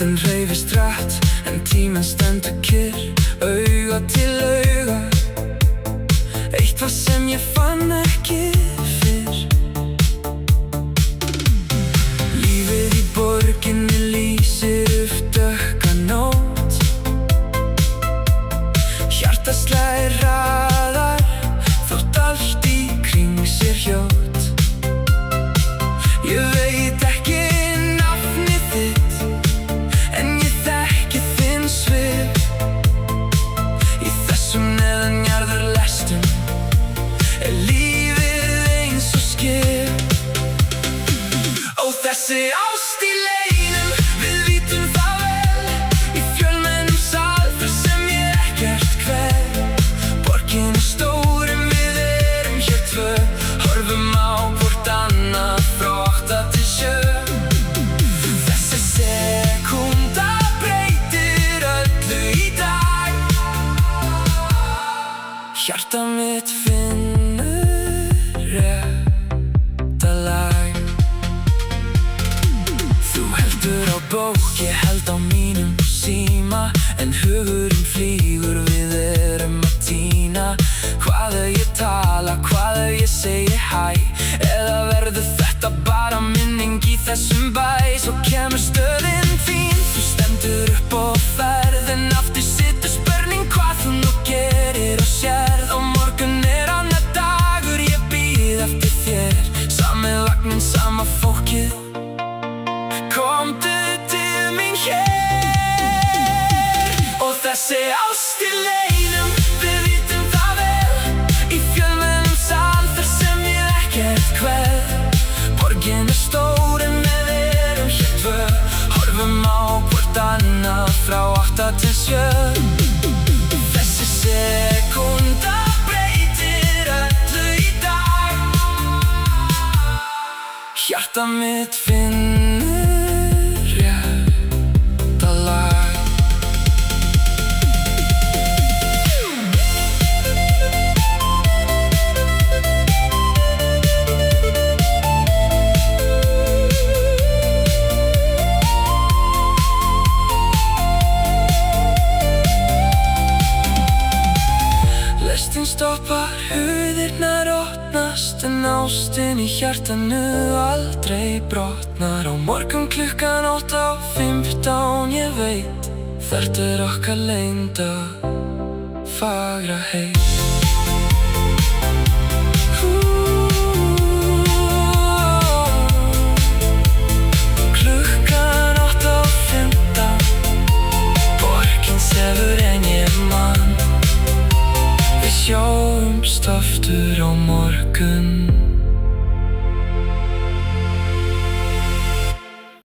Hjartinn hreyfist hratt, en tíminn stendur kyrr. Auga til auga, eitthvað sem ég fann ekki fyrr. Lífið í borginni lýsir upp dökka nótt. Hjartað slær hraðar, þótt allt í kring sér hljótt. Ég veit ekki nafnið þitt, en ég þekki þinn svip. Í þessum neðanjarðarlestum er lífið eins og skip. Ó, þessi ást í leynum, við vitum það vel. Í fjölmennum sal þar sem ég ekkert kveð. Borgin er stór en við erum hér tvö. Horfum á hvort annað frá 8 til 7. Þessi sekúnda breytir öllu í dag. Hjarta mitt finnur rétta lag. Þú heldur á bók, ég held á mínum síma. En hugurinn flýgur, við erum að týna. Hvað ef ég tala, hvað ef ég segi hæ? Eða verður þetta bara minning í þessum bæ? Svo kemur stöðin þín, þú stendur upp og ferð. En aftur situr spurning hvað þú nú gerir og sérð. Og morgun er annar dagur, ég bíð eftir þér. Sami vagnin, sama fólkið, komdu til mín hér. Og þessi ást í leynum, við vitum það vel. Í fjölmennum sal þar sem ég ekkert kveð. Borgin er stór en við erum hér tvö. Horfum á hvort annað frá 8 til 7. Þessi sekúnda breytir öllu í dag. Hjarta mitt finnur rétta lag. Lestin stoppar, hurðirnar opnast. En ástin í hjartanu aldrei brotnar. Á morgun klukkan 8:15, ég veit. Þetta er okkar leynda, fagra heit. Klukkan 8:15, borgin sefur en ég man. Við sjáumst aftur á morgun.